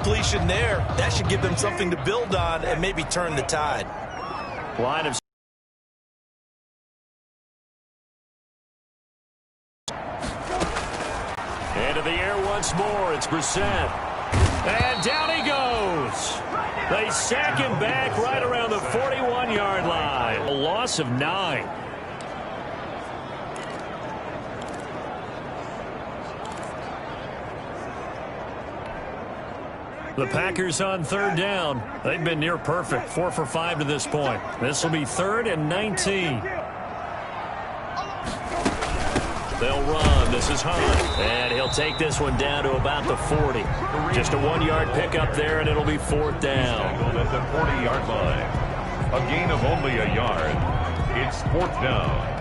completion there. That should give them something to build on and maybe turn the tide. Line of into the air once more. It's Brissett. And down he goes. They sack him back right around the 41-yard line. A loss of 9. The Packers on third down. They've been near perfect, 4 for 5 to this point. This will be 3rd and 19. They'll run. This is Hunt. And he'll take this one down to about the 40. Just a 1-yard pickup there, and it'll be 4th down. At the 40-yard line. A gain of only a yard. It's 4th down.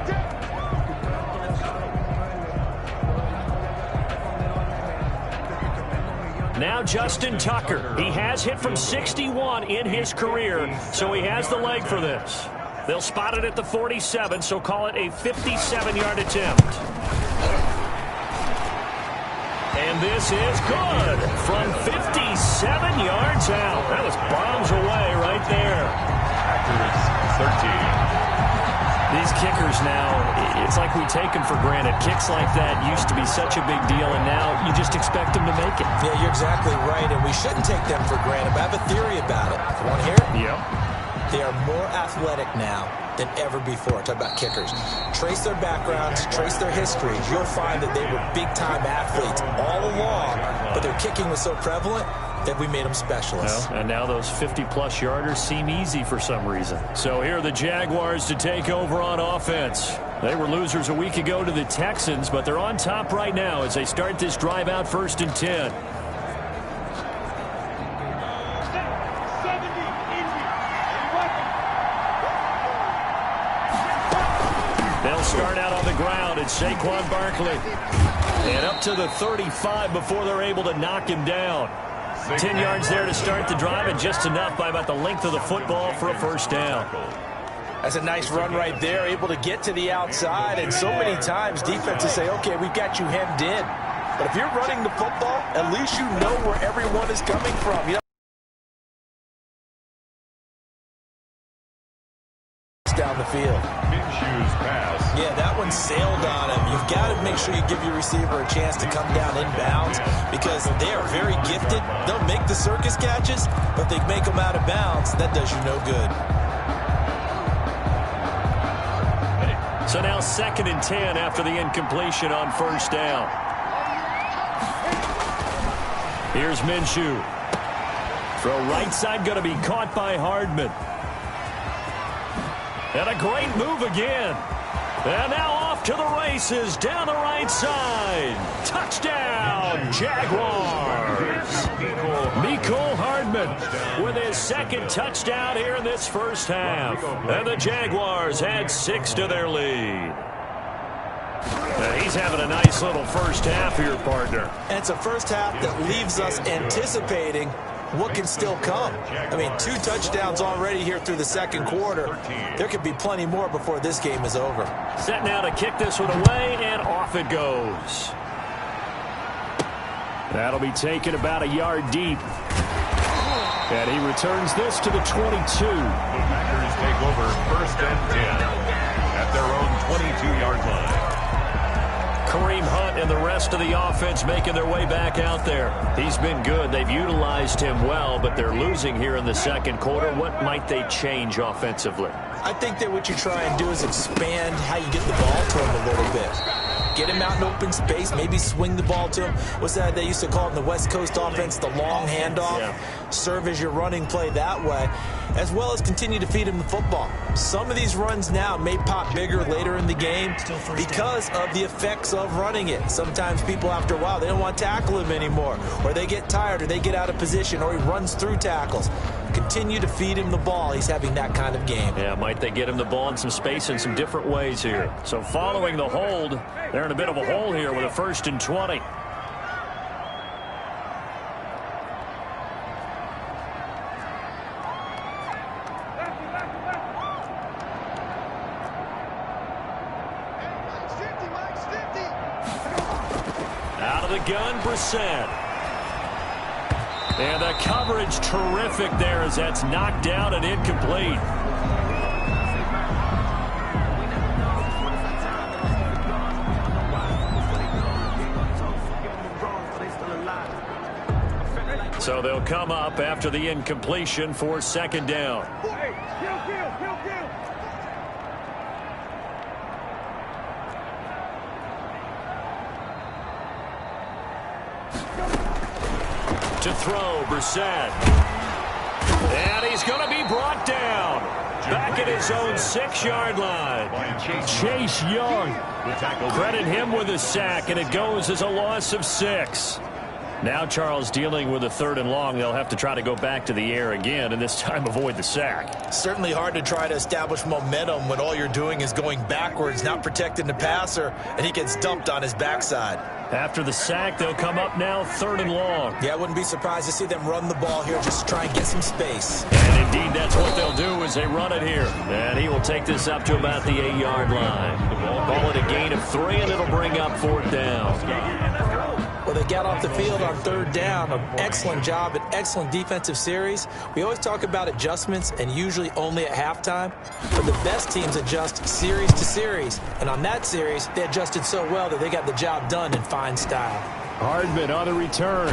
Now Justin Tucker. He has hit from 61 in his career, so he has the leg for this. They'll spot it at the 47, so call it a 57-yard attempt. And this is good from 57 yards out. That was bombs away right there. Packers 13. These kickers now, it's like we take them for granted. Kicks like that used to be such a big deal, and now you just expect them to make it. Yeah, you're exactly right, and we shouldn't take them for granted. But I have a theory about it. You want to hear it? Yep. They are more athletic now than ever before. Talk about kickers. Trace their backgrounds, trace their histories. You'll find that they were big-time athletes all along, but their kicking was so prevalent that we made them specialists. Well, and now those 50-plus yarders seem easy for some reason. So here are the Jaguars to take over on offense. They were losers a week ago to the Texans, but they're on top right now as they start this drive out 1st and 10. They'll start out on the ground. It's Saquon Barkley. And up to the 35 before they're able to knock him down. 10 yards there to start the drive, and just enough by about the length of the football for a 1st down. That's a nice run right there, able to get to the outside, and so many times defenses say, okay, we've got you hemmed in. But if you're running the football, at least you know where everyone is coming from. You know, down the field. Minshew's pass. Yeah, that one sailed on him. You've got to make sure you give your receiver a chance to come down inbounds because they are very gifted. They'll make the circus catches, but they make them out of bounds. That does you no good. So now 2nd and 10 after the incompletion on 1st down. Here's Minshew. Throw right side going to be caught by Hardman. And a great move again. And now off to the races down the right side. Touchdown, Jaguars. Mecole Hardman with his 2nd touchdown here in this 1st half. And the Jaguars add 6 to their lead. He's having a nice little 1st half here, partner. And it's a 1st half that leaves us anticipating what can still come. I mean, 2 touchdowns already here through the 2nd quarter. There could be plenty more before this game is over. Set now to kick this one away, and off it goes. That'll be taken about a yard deep. And he returns this to the 22. The Packers take over 1st and 10 at their own 22-yard line. Kareem Hunt and the rest of the offense making their way back out there. He's been good. They've utilized him well, but they're losing here in the 2nd quarter. What might they change offensively? I think that what you try and do is expand how you get the ball to him a little bit. Get him out in open space, maybe swing the ball to him. What's that they used to call in the West Coast offense, the long handoff? Yeah. Serve as your running play that way, as well as continue to feed him the football. Some of these runs now may pop bigger later in the game because of the effects of running it. Sometimes people, after a while, they don't want to tackle him anymore, or they get tired, or they get out of position, or he runs through tackles. Continue to feed him the ball. He's having that kind of game. Yeah, might they get him the ball in some space in some different ways here. So following the hold, they're in a bit of a hole here with a 1st and 20. Out of the gun, Brissett. And the coverage terrific there as that's knocked down and incomplete. So they'll come up after the incompletion for second down. To throw, Brissett. And he's going to be brought down. Back at his own 6-yard line. Chase Young. Credit him with a sack, and it goes as a loss of 6. Now Charles dealing with a 3rd and long. They'll have to try to go back to the air again, and this time avoid the sack. Certainly hard to try to establish momentum when all you're doing is going backwards, not protecting the passer, and he gets dumped on his backside. After the sack, they'll come up now 3rd and long. Yeah, I wouldn't be surprised to see them run the ball here, just try and get some space. And indeed, that's what they'll do as they run it here. And he will take this up to about the 8-yard line. Call it a gain of 3, and it'll bring up 4th down. Well, they got off the field on 3rd down. An excellent job, an excellent defensive series. We always talk about adjustments, and usually only at halftime. But the best teams adjust series to series. And on that series, they adjusted so well that they got the job done in fine style. Hardman on the return.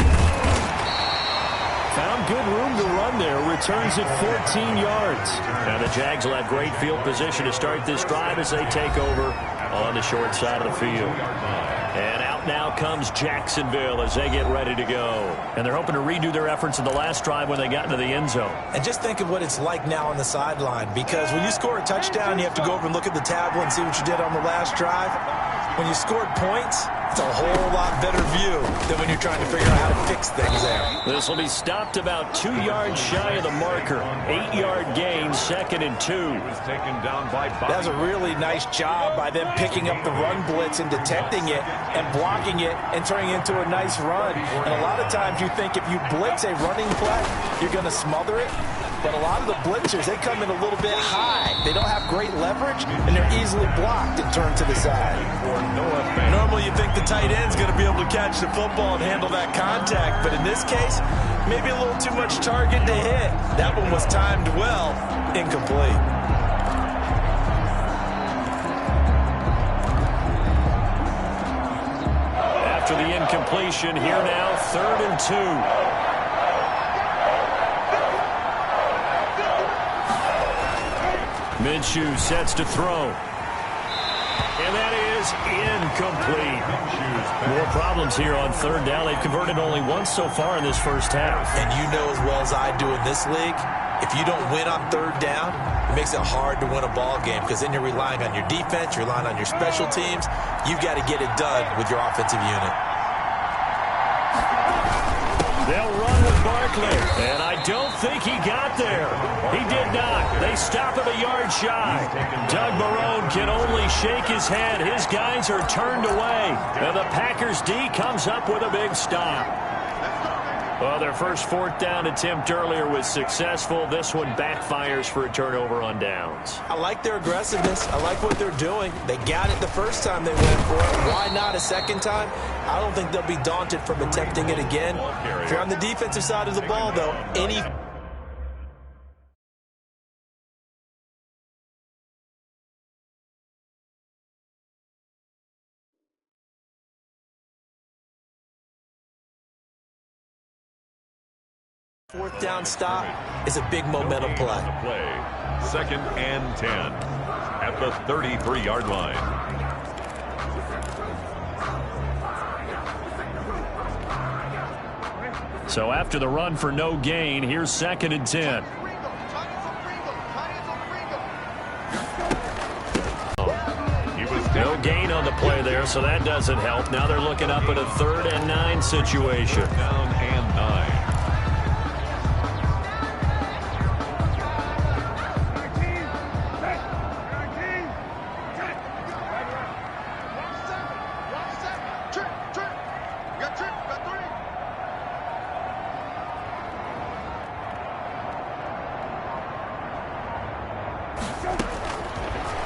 Found good room to run there. Returns at 14 yards. And the Jags will have great field position to start this drive as they take over on the short side of the field. And out now comes Jacksonville as they get ready to go. And they're hoping to redo their efforts in the last drive when they got into the end zone. And just think of what it's like now on the sideline, because when you score a touchdown, you have to go over and look at the tablet and see what you did on the last drive. When you scored points, it's a whole lot better view than when you're trying to figure out how to fix things there. This will be stopped about 2 yards shy of the marker. 8-yard gain, 2nd and 2. That was a really nice job by them picking up the run blitz and detecting it and blocking it and turning it into a nice run. And a lot of times you think if you blitz a running play, you're going to smother it. But a lot of the blitzers, they come in a little bit high. They don't have great leverage, and they're easily blocked and turned to the side. Normally you think the tight end's going to be able to catch the football and handle that contact, but in this case, maybe a little too much target to hit. That one was timed well, incomplete. After the incompletion, here now, 3rd and 2. Minshew sets to throw. And that is incomplete. More problems here on 3rd down. They've converted only once so far in this first half. And you know as well as I do in this league, if you don't win on 3rd down, it makes it hard to win a ball game because then you're relying on your defense, you're relying on your special teams. You've got to get it done with your offensive unit. They'll run with Barkley, and I don't think he got there. He did not. They stop him a yard shy. Doug Marrone can only shake his head. His guys are turned away, and the Packers D comes up with a big stop. Well, their first 4th down attempt earlier was successful. This one backfires for a turnover on downs. I like their aggressiveness. I like what they're doing. They got it the first time they went for it. Why not a second time? I don't think they'll be daunted from attempting it again. If you're on the defensive side of the ball, though, any... Fourth down stop is a big momentum play. 2nd and 10 at the 33-yard line. So after the run for no gain, here's 2nd and 10. No gain on the play there, so that doesn't help. Now they're looking up at a 3rd and 9 situation. Down and 9.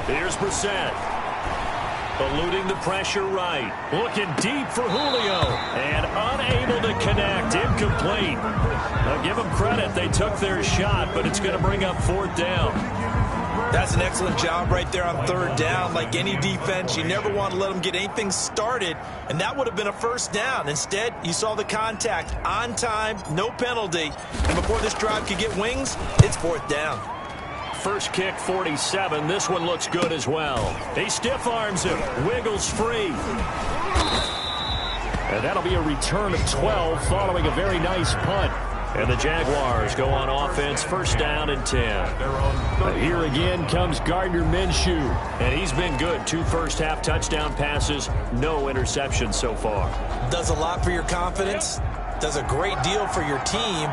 Here's Brissett. Eluding the pressure right. Looking deep for Julio. And unable to connect. Incomplete. Now give them credit. They took their shot, but it's going to bring up 4th down. That's an excellent job right there on 3rd down. Like any defense, you never want to let them get anything started, and that would have been a 1st down. Instead, you saw the contact on time, no penalty, and before this drive could get wings, it's 4th down. First kick, 47. This one looks good as well. He stiff arms him, wiggles free. And that'll be a return of 12 following a very nice punt. And the Jaguars go on offense, 1st down and 10. Here again comes Gardner Minshew. And he's been good. 2 first-half touchdown passes, no interceptions so far. Does a lot for your confidence, does a great deal for your team,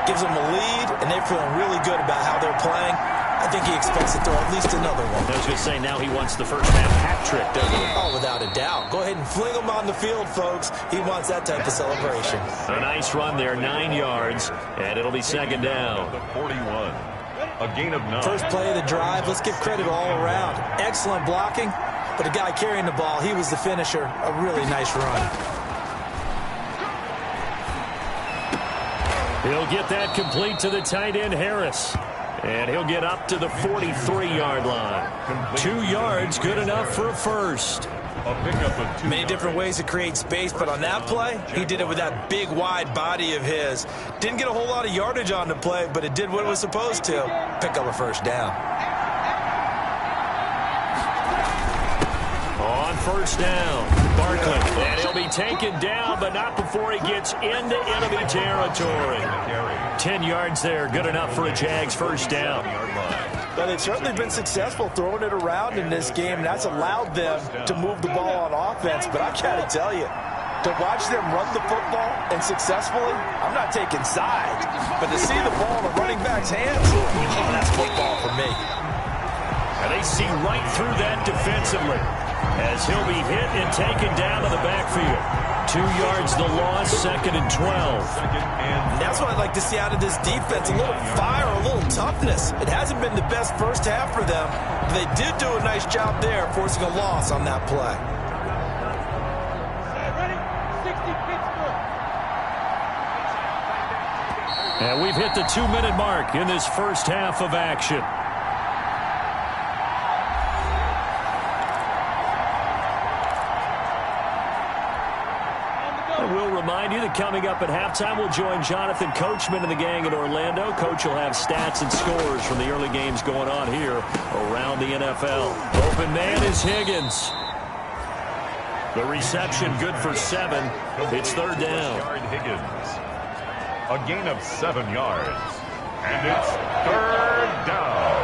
gives them a lead, and they're feeling really good about how they're playing. I think he expects to throw at least another one. I was going to say, now he wants the first-half hat trick, doesn't he? Oh, without a doubt. Go ahead and fling him on the field, folks. He wants that type of celebration. A nice run there, 9 yards, and it'll be 2nd down. The 41. A gain of 9. First play of the drive, let's give credit all around. Excellent blocking, but the guy carrying the ball, he was the finisher. A really nice run. He'll get that complete to the tight end, Harris. And he'll get up to the 43-yard line. 2 yards, good enough for a first. A pickup of 2. Many different ways to create space, but on that play, he did it with that big, wide body of his. Didn't get a whole lot of yardage on the play, but it did what it was supposed to. Pick up a 1st down. On 1st down, Barkley. And he'll be taken down, but not before he gets into enemy territory. 10 yards there, good enough for a Jags 1st down. But they've certainly been successful throwing it around in this game, and that's allowed them to move the ball on offense. But I got to tell you, to watch them run the football and successfully, I'm not taking sides, but to see the ball in the running back's hands, oh, that's football for me. And they see right through that defensively as he'll be hit and taken down to the backfield. 2 yards the loss, 2nd and 12. And that's what I'd like to see out of this defense, a little fire, a little toughness. It hasn't been the best first half for them, but they did do a nice job there, forcing a loss on that play. And we've hit the 2-minute mark in this first half of action. Remind you that coming up at halftime, we'll join Jonathan Coachman and the gang in Orlando. Coach will have stats and scores from the early games going on here around the NFL. Open man is Higgins. The reception good for 7. It's 3rd down. Higgins. A gain of 7 yards. And it's 3rd down.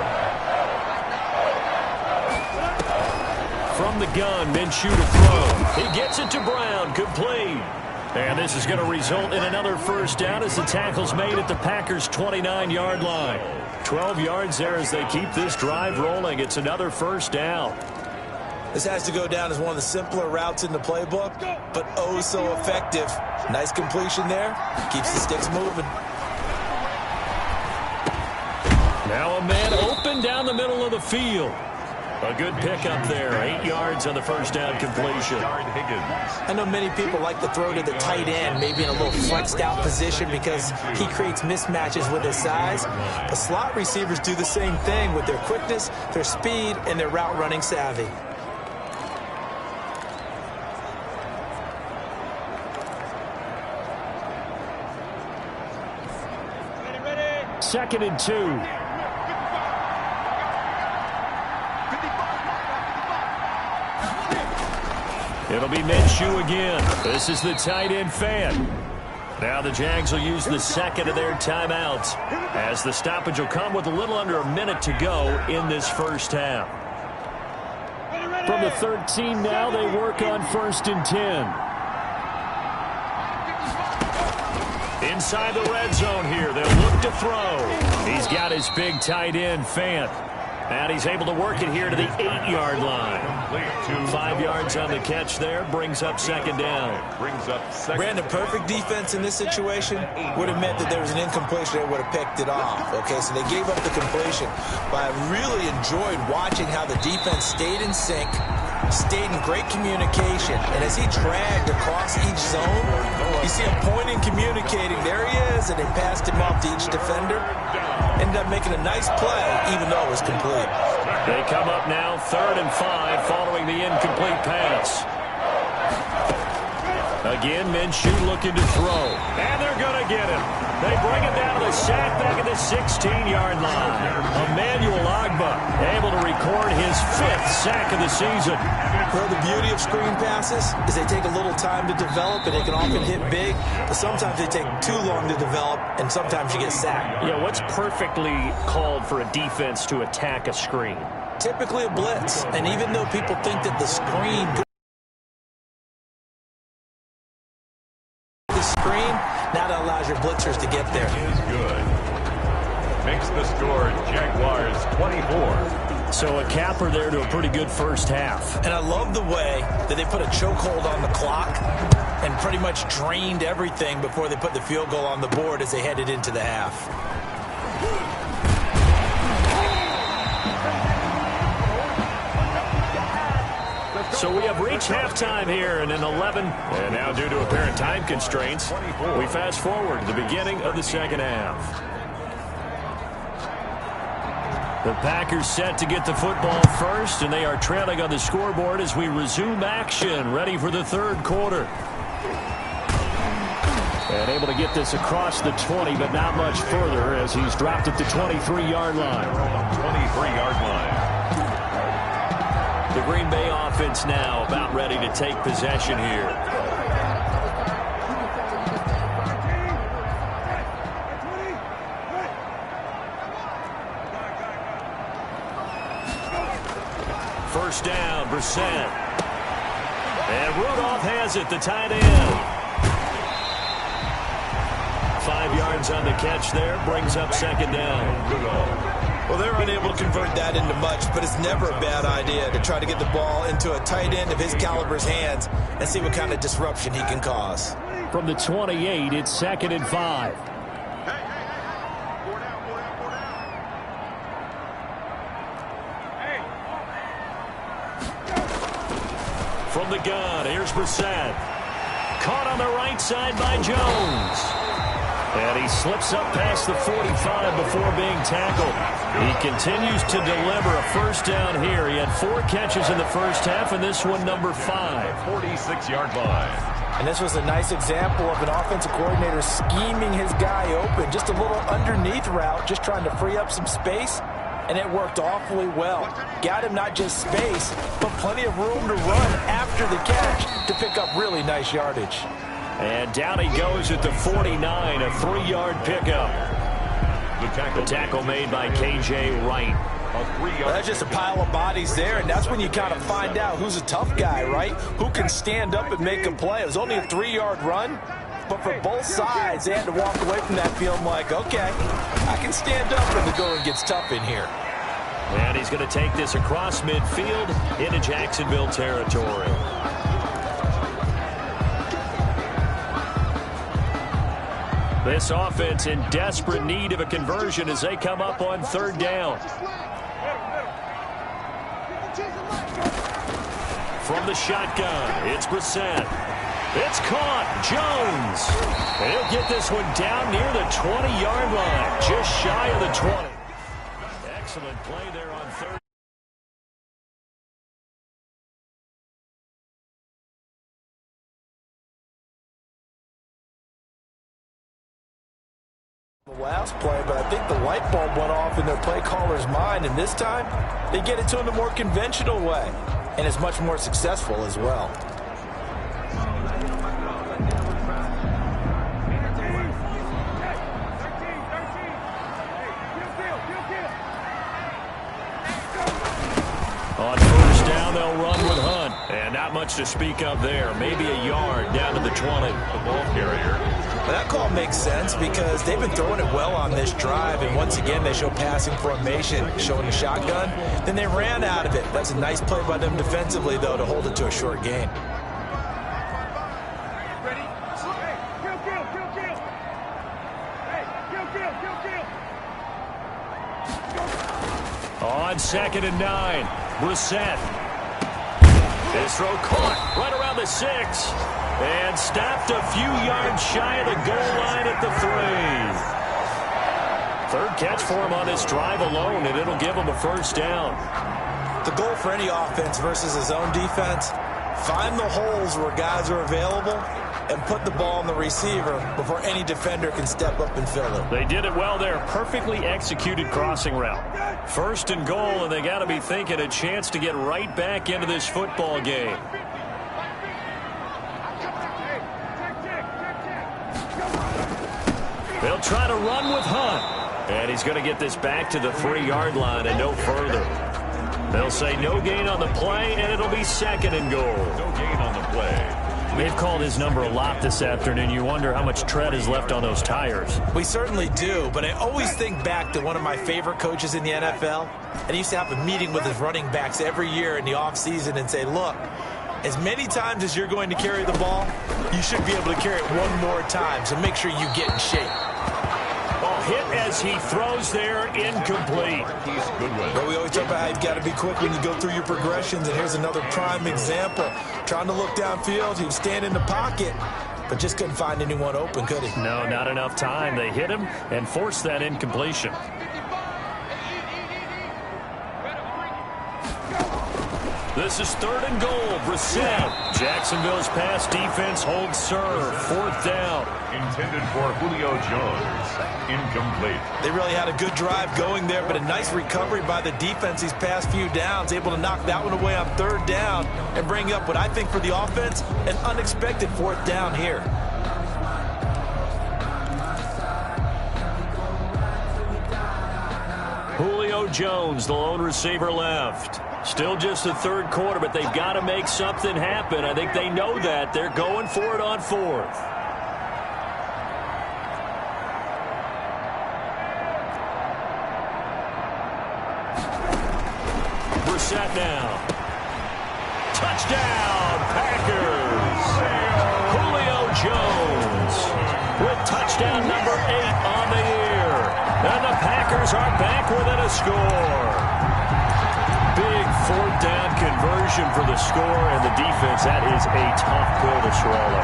From the gun, Minshew to throw. He gets it to Brown, complete. And this is going to result in another 1st down as the tackle's made at the Packers' 29-yard line. 12 yards there as they keep this drive rolling. It's another 1st down. This has to go down as one of the simpler routes in the playbook, but oh so effective. Nice completion there. Keeps the sticks moving. Now a man open down the middle of the field. A good pickup there. 8 yards on the 1st down completion. I know many people like to throw to the tight end, maybe in a little flexed out position because he creates mismatches with his size. But slot receivers do the same thing with their quickness, their speed, and their route running savvy. Second and 2. It'll be Minshew again. This is the tight end fan. Now the Jags will use the 2nd of their timeouts as the stoppage will come with a little under a minute to go in this first half. From the 13 now, they work on 1st and 10. Inside the red zone here, they'll look to throw. He's got his big tight end, Fant. And he's able to work it here to the 8-yard line. 5 yards on the catch there, brings up 2nd down. Brandon, perfect defense in this situation would have meant that there was an incompletion. They would have picked it off. Okay, so they gave up the completion. But I really enjoyed watching how the defense stayed in sync, stayed in great communication. And as he dragged across each zone, you see him pointing, communicating. There he is, and they passed him off to each defender. Ended up making a nice play, even though it was complete. They come up now 3rd and 5 following the incomplete pass. Again, Minshew looking to throw. And they're going to get him. They bring him down to the sack back at the 16-yard line. Emmanuel Ogbah able to record his 5th sack of the season. Well, the beauty of screen passes is they take a little time to develop, and they can often hit big. But sometimes they take too long to develop, and sometimes you get sacked. Yeah, what's perfectly called for a defense to attack a screen? Typically a blitz. And even though people think that the screen... now that allows your blitzers to get there. Is good. Makes the score Jaguars 24. So a capper there to a pretty good first half. And I love the way that they put a chokehold on the clock and pretty much drained everything before they put the field goal on the board as they headed into the half. So we have reached halftime here in an 11. And now due to apparent time constraints, we fast forward to the beginning of the second half. The Packers set to get the football first, and they are trailing on the scoreboard as we resume action, ready for the 3rd quarter. And able to get this across the 20, but not much further as he's dropped at the 23-yard line. 23-yard line. The Green Bay offense now about ready to take possession here. First down, Brissett. And Rudolph has it, the tight end. 5 yards on the catch there, brings up 2nd down. Well, they're unable to convert that into much, but it's never a bad idea to try to get the ball into a tight end of his caliber's hands and see what kind of disruption he can cause. From the 28, it's 2nd and 5. From the gun, here's Brissett. Caught on the right side by Jones. And he slips up past the 45 before being tackled. He continues to deliver a first down here. He had 4 catches in the first half, and this one number 5. 46-yard line. And this was a nice example of an offensive coordinator scheming his guy open. Just a little underneath route, just trying to free up some space, and it worked awfully well. Got him not just space, but plenty of room to run after the catch to pick up really nice yardage. And down he goes at the 49, a 3-yard pickup. The tackle made by K.J. Wright. Well, that's just a pile of bodies there, and that's when you kind of find out who's a tough guy, right? Who can stand up and make a play. It was only a 3-yard run, but for both sides, they had to walk away from that feeling like, okay, I can stand up when the going gets tough in here. And he's going to take this across midfield into Jacksonville territory. This offense in desperate need of a conversion as they come up on 3rd down. From the shotgun, it's Brissett. It's caught. Jones. And he'll get this one down near the 20-yard line, just shy of the 20. Excellent play there on 3rd. The last play, but I think the light bulb went off in their play caller's mind, and this time they get it to him the more conventional way, and it's much more successful as well. On 1st down, they'll run with Hunt. And not much to speak of there. Maybe a yard down to the 20. The ball carrier. Well, that call makes sense because they've been throwing it well on this drive, and once again they show passing formation, showing the shotgun. Then they ran out of it. That's a nice play by them defensively, though, to hold it to a short gain. On 2nd and 9, Brissett. His throw caught right around the 6. And stopped a few yards shy of the goal line at the 3. Third catch for him on this drive alone, and it'll give him a first down. The goal for any offense versus his own defense, find the holes where guys are available and put the ball on the receiver before any defender can step up and fill it. They did it well there. Perfectly executed crossing route. First and goal, and they got to be thinking a chance to get right back into this football game. They'll try to run with Hunt. And he's going to get this back to the 3-yard line and no further. They'll say no gain on the play, and it'll be second and goal. No gain on the play. They've called his number a lot this afternoon. You wonder how much tread is left on those tires. We certainly do, but I always think back to one of my favorite coaches in the NFL. And he used to have a meeting with his running backs every year in the offseason and say, look, as many times as you're going to carry the ball, you should be able to carry it one more time, so make sure you get in shape. Ball hit as he throws there, incomplete. He's good with it. But we always talk about how you've got to be quick when you go through your progressions, and here's another prime example. Trying to look downfield, he was standing in the pocket, but just couldn't find anyone open, could he? No, not enough time. They hit him and forced that incompletion. This is third and goal. Brissett. Jacksonville's pass defense holds serve. Fourth down. Intended for Julio Jones. Incomplete. They really had a good drive going there, but a nice recovery by the defense these past few downs, able to knock that one away on third down and bring up what I think for the offense, an unexpected fourth down here. Julio Jones, the lone receiver left. Still just the third quarter, but they've got to make something happen. I think they know that. They're going for it on fourth. Brissett now. Touchdown, Packers. Julio Jones with touchdown number 8 on the year. And the Packers are back within a score. Big fourth down conversion for the score, and the defense, that is a tough pill to swallow.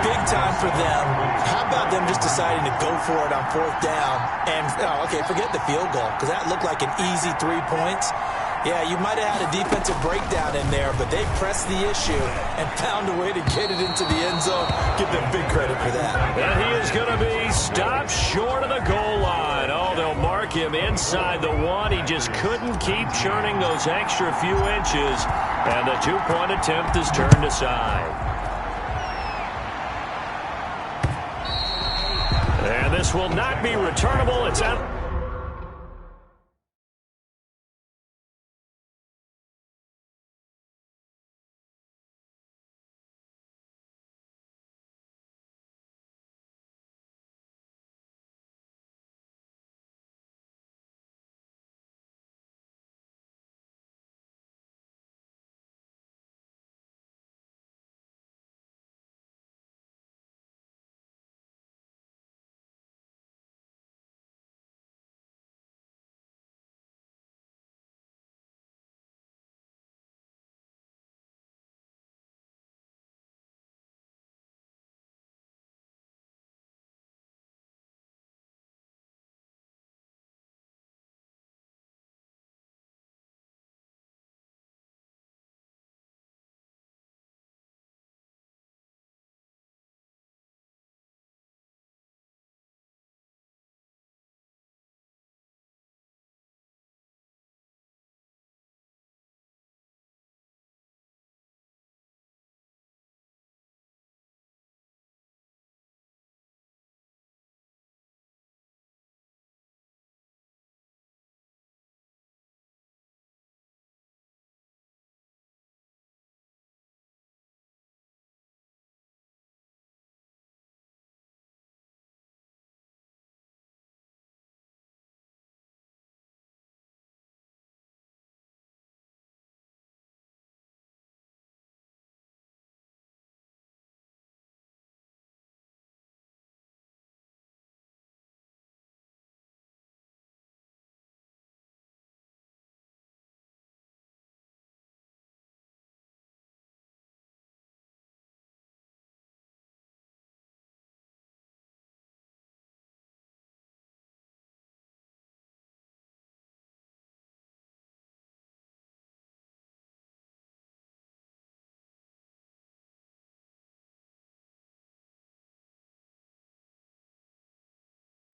Big time for them. How about them just deciding to go for it on fourth down? And, okay, forget the field goal, because that looked like an easy 3 points. Yeah, you might have had a defensive breakdown in there, but they pressed the issue and found a way to get it into the end zone. Give them big credit for that. And he is going to be stopped short of the goal line. Oh, they'll mark him inside the 1. He just couldn't keep churning those extra few inches, and the 2-point attempt is turned aside. And this will not be returnable. It's out.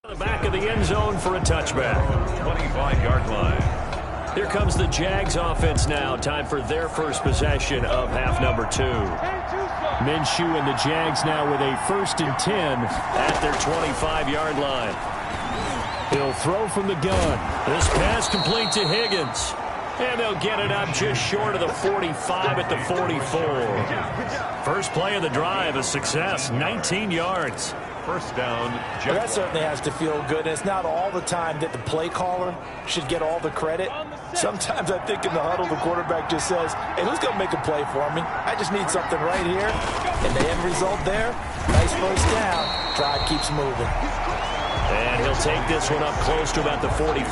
The back of the end zone for a touchback. 25-yard line. Here comes the Jags offense now. Time for their first possession of half number 2. Minshew and the Jags now with a 1st and 10 at their 25-yard line. He'll throw from the gun. This pass complete to Higgins. And they'll get it up just short of the 45 at the 44. First play of the drive, a success, 19 yards. First down. Well, that certainly has to feel good. And it's not all the time that the play caller should get all the credit. Sometimes I think in the huddle, the quarterback just says, hey, who's going to make a play for me? I just need something right here. And the end result there, nice first down. Drive keeps moving. And he'll take this one up close to about the 45.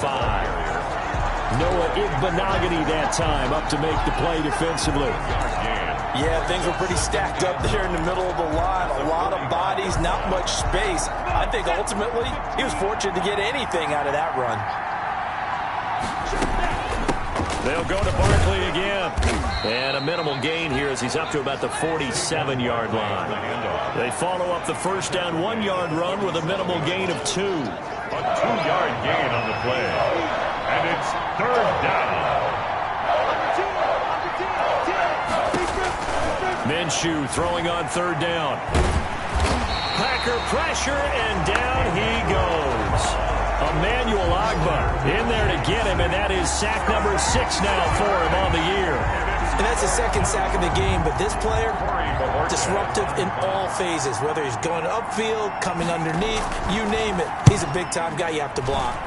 Noah Igbenogany that time up to make the play defensively. Yeah, things were pretty stacked up there in the middle of the line. A lot of bodies, not much space. I think ultimately he was fortunate to get anything out of that run. They'll go to Barkley again. And a minimal gain here as he's up to about the 47-yard line. They follow up the first down 1-yard run with a minimal gain of 2. A 2-yard gain on the play. And it's third down. Minshew throwing on third down. Packer pressure, and down he goes. Emmanuel Ogbah in there to get him, and that is sack number 6 now for him on the year. And that's the second sack of the game, but this player, disruptive in all phases, whether he's going upfield, coming underneath, you name it. He's a big-time guy you have to block.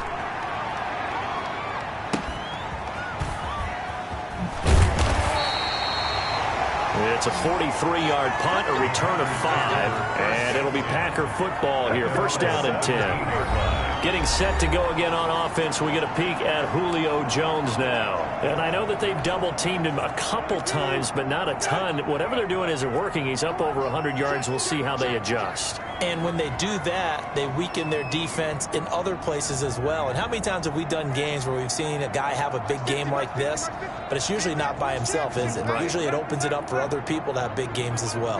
It's a 43-yard punt, a return of 5, and it'll be Packer football here. First down and 10. Getting set to go again on offense. We get a peek at Julio Jones now. And I know that they've double-teamed him a couple times, but not a ton. Whatever they're doing isn't working. He's up over 100 yards. We'll see how they adjust. And when they do that, they weaken their defense in other places as well. And how many times have we done games where we've seen a guy have a big game like this, but it's usually not by himself, is it? Right. Usually it opens it up for other people to have big games as well.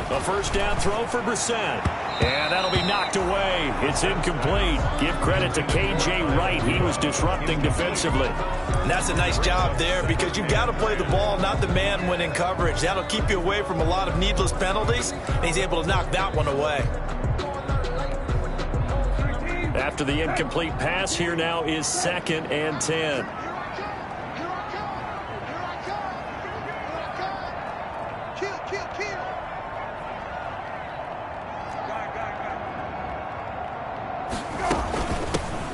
A first down throw for Brissett. And that'll be knocked away. It's incomplete. Give credit to K.J. Wright. He was disrupting defensively. And that's a nice job there because you've got to play the ball, not the man when in coverage. That'll keep you away from a lot of needless penalties, and he's able to knock that one away. After the incomplete pass, here now is 2nd and 10.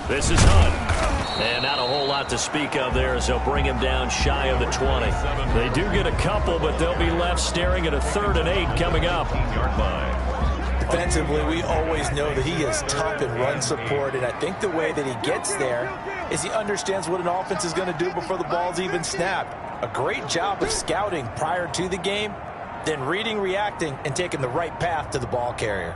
This is Hunt. And not a whole lot to speak of there as they'll bring him down shy of the 20. They do get a couple, but they'll be left staring at a 3rd and 8 coming up. Defensively, we always know that he is tough in run support, and I think the way that he gets there is he understands what an offense is going to do before the ball's even snapped. A great job of scouting prior to the game, then reading, reacting, and taking the right path to the ball carrier.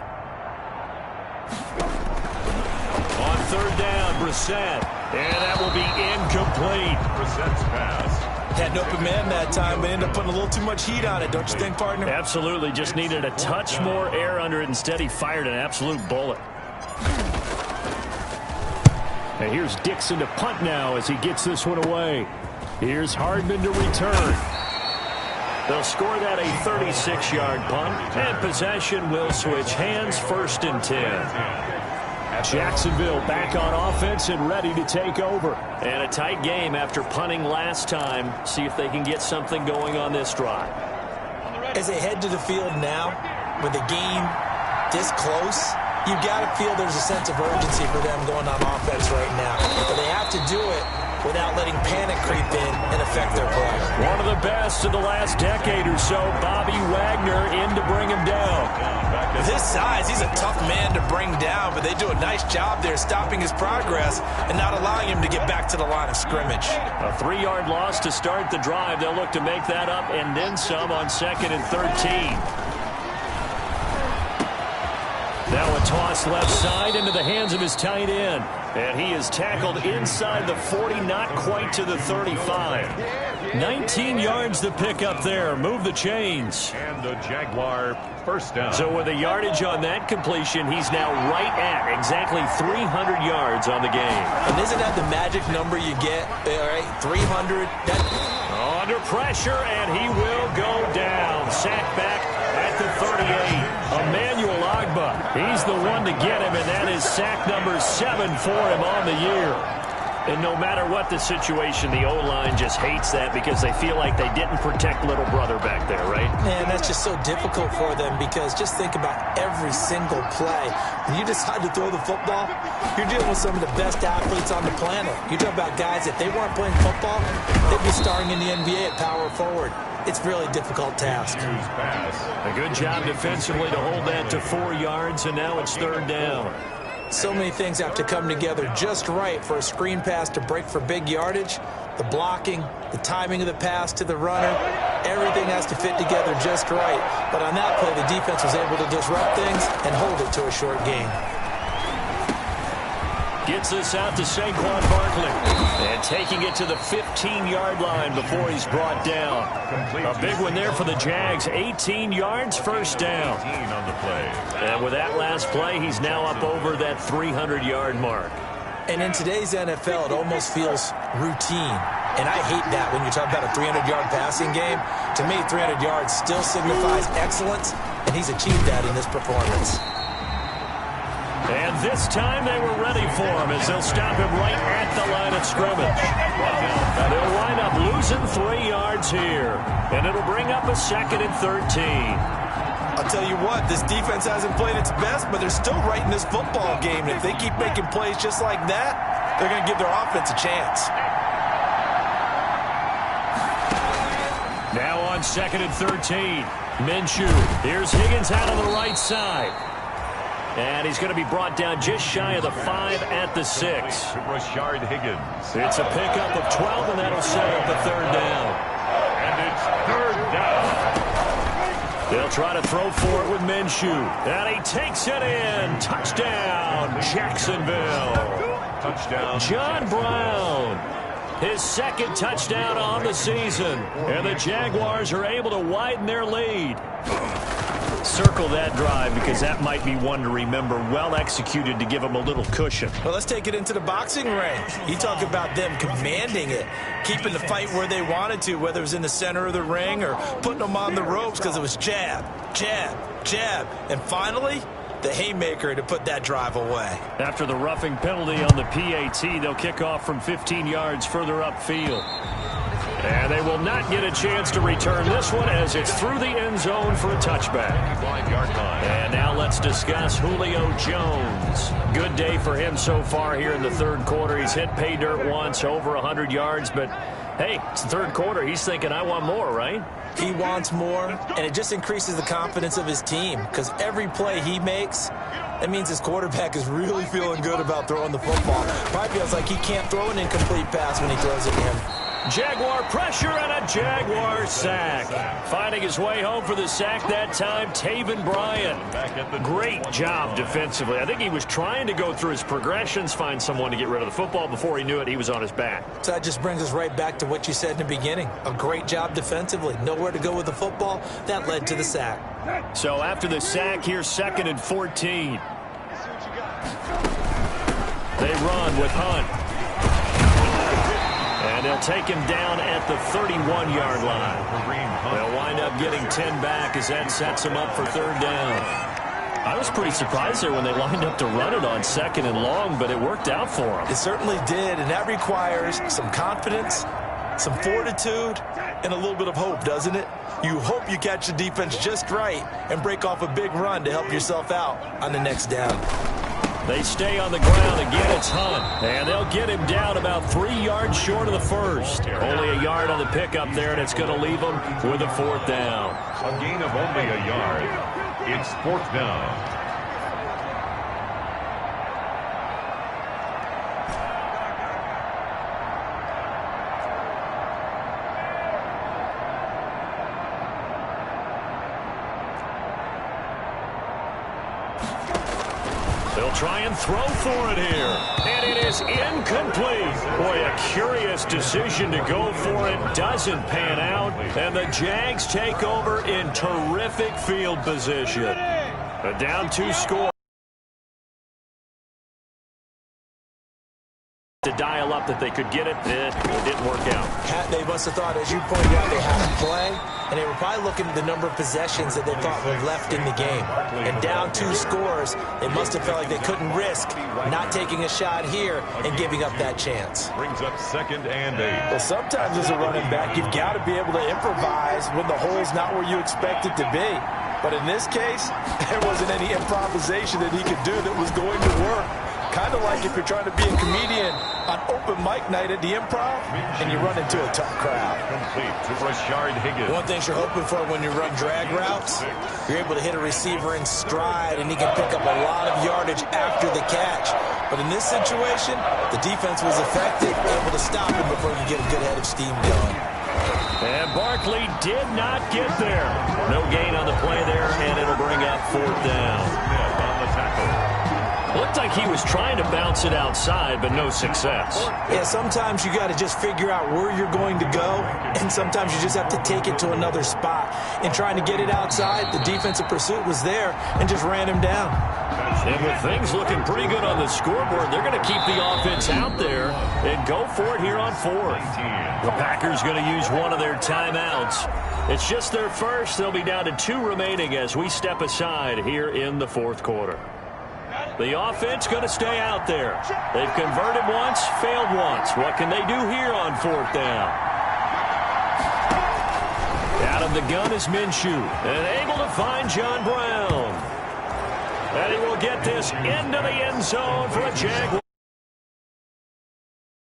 On 3rd down, Brissett. And that will be incomplete. Brissett's pass. Had an open man that time, but ended up putting a little too much heat on it, don't you think, partner? Absolutely. Just needed a touch more air under it. Instead, he fired an absolute bullet. And here's Dixon to punt now as he gets this one away. Here's Hardman to return. They'll score that a 36-yard punt, and possession will switch hands. 1st and 10. Jacksonville back on offense and ready to take over. And a tight game after punting last time. See if they can get something going on this drive. As they head to the field now, with the game this close, you've got to feel there's a sense of urgency for them going on offense right now. But they have to do it without letting panic creep in and affect their play. One of the best of the last decade or so, Bobby Wagner in to bring him down. With his size, he's a tough man to bring down, but they do a nice job there stopping his progress and not allowing him to get back to the line of scrimmage. A 3-yard loss to start the drive. They'll look to make that up and then some on 2nd and 13. Now a toss left side into the hands of his tight end. And he is tackled inside the 40, not quite to the 35. 19 yards to pick up there. Move the chains. And the Jaguar first down. So with the yardage on that completion, he's now right at exactly 300 yards on the game. And isn't that the magic number you get? All right, 300. Under pressure, and he will go down. Sack back at the 38. Emmanuel Ogbah, he's the one to get him, and that is sack number 7 for him on the year. And no matter what the situation, the O-line just hates that because they feel like they didn't protect little brother back there, right? Man, that's just so difficult for them because just think about every single play. When you decide to throw the football, you're dealing with some of the best athletes on the planet. You talk about guys, if they weren't playing football, they'd be starring in the NBA at power forward. It's a really difficult task. A good job defensively to hold that to 4 yards, and now it's 3rd down. So many things have to come together just right for a screen pass to break for big yardage. The blocking, the timing of the pass to the runner, everything has to fit together just right. But on that play, the defense was able to disrupt things and hold it to a short gain. Gets this out to Saquon Barkley. And taking it to the 15-yard line before he's brought down. A big one there for the Jags. 18 yards, first down. 18 on the play. And with that last play, he's now up over that 300-yard mark. And in today's NFL, it almost feels routine. And I hate that when you talk about a 300-yard passing game. To me, 300 yards still signifies excellence, and he's achieved that in this performance. And this time they were ready for him as they'll stop him right at the line of scrimmage. They'll wind up losing 3 yards here. And it'll bring up a 2nd and 13. I'll tell you what, this defense hasn't played its best, but they're still right in this football game. And if they keep making plays just like that, they're going to give their offense a chance. Now on 2nd and 13. Minshew. Here's Higgins out on the right side. And he's going to be brought down just shy of the 5 at the 6. Rashard Higgins. It's a pickup of 12, and that'll set up a 3rd down. And it's 3rd down. They'll try to throw for it with Minshew. And he takes it in. Touchdown, Jacksonville. Touchdown. John Brown. His 2nd touchdown on the season. And the Jaguars are able to widen their lead. Circle that drive because that might be one to remember. Well executed to give them a little cushion. Well, let's take it into the boxing ring. You talk about them commanding it, keeping the fight where they wanted to, whether it was in the center of the ring or putting them on the ropes because it was jab, jab, jab. And finally, the haymaker to put that drive away. After the roughing penalty on the PAT, they'll kick off from 15 yards further upfield. And they will not get a chance to return this one as it's through the end zone for a touchback. And now let's discuss Julio Jones. Good day for him so far here in the 3rd quarter. He's hit pay dirt once, over 100 yards, but hey, it's the 3rd quarter. He's thinking, I want more, right? He wants more, and it just increases the confidence of his team because every play he makes, that means his quarterback is really feeling good about throwing the football. Probably feels like he can't throw an incomplete pass when he throws it to him. Jaguar pressure and a Jaguar sack. Finding his way home for the sack that time, Taven Bryan. Great job defensively. I think he was trying to go through his progressions, find someone to get rid of the football. Before he knew it, he was on his back. So that just brings us right back to what you said in the beginning. A great job defensively. Nowhere to go with the football. That led to the sack. So after the sack, here's 2nd and 14. They run with Hunt. And they'll take him down at the 31-yard line. They'll wind up getting 10 back as that sets him up for 3rd down. I was pretty surprised there when they lined up to run it on 2nd and long, but it worked out for them. It certainly did, and that requires some confidence, some fortitude, and a little bit of hope, doesn't it? You hope you catch the defense just right and break off a big run to help yourself out on the next down. They stay on the ground. Again, it's Hunt. And they'll get him down about 3 yards short of the 1st. Only a yard on the pickup there, and it's going to leave them with a 4th down. A gain of only a yard. It's 4th down. They'll try and throw for it here. And it is incomplete. Boy, a curious decision to go for it. Doesn't pan out. And the Jags take over in terrific field position. A down 2 score. To dial up that they could get it. It didn't work out. They must have thought, as you pointed out, they had to play, and they were probably looking at the number of possessions that they thought were left in the game. And down 2 scores, they must have felt like they couldn't risk not taking a shot here and giving up that chance. Brings up 2nd and 8. Well, sometimes as a running back, you've got to be able to improvise when the hole's not where you expect it to be. But in this case, there wasn't any improvisation that he could do that was going to work. Kind of like if you're trying to be a comedian on open mic night at the Improv and you run into a tough crowd. Complete to Rashard Higgins. One thing you're hoping for when you run drag routes, you're able to hit a receiver in stride and he can pick up a lot of yardage after the catch. But in this situation, the defense was effective, able to stop him before you get a good head of steam going. And Barkley did not get there. No gain on the play there, and it'll bring up 4th down. On the tackle. Looked like he was trying to bounce it outside, but no success. Yeah, sometimes you got to just figure out where you're going to go, and sometimes you just have to take it to another spot. In trying to get it outside, the defensive pursuit was there and just ran him down. And with things looking pretty good on the scoreboard, they're going to keep the offense out there and go for it here on 4th. The Packers going to use one of their timeouts. It's just their first. They'll be down to 2 remaining as we step aside here in the 4th quarter. The offense going to stay out there. They've converted once, failed once. What can they do here on 4th down? Out of the gun is Minshew, and able to find John Brown. And he will get this into the end zone for a Jaguar.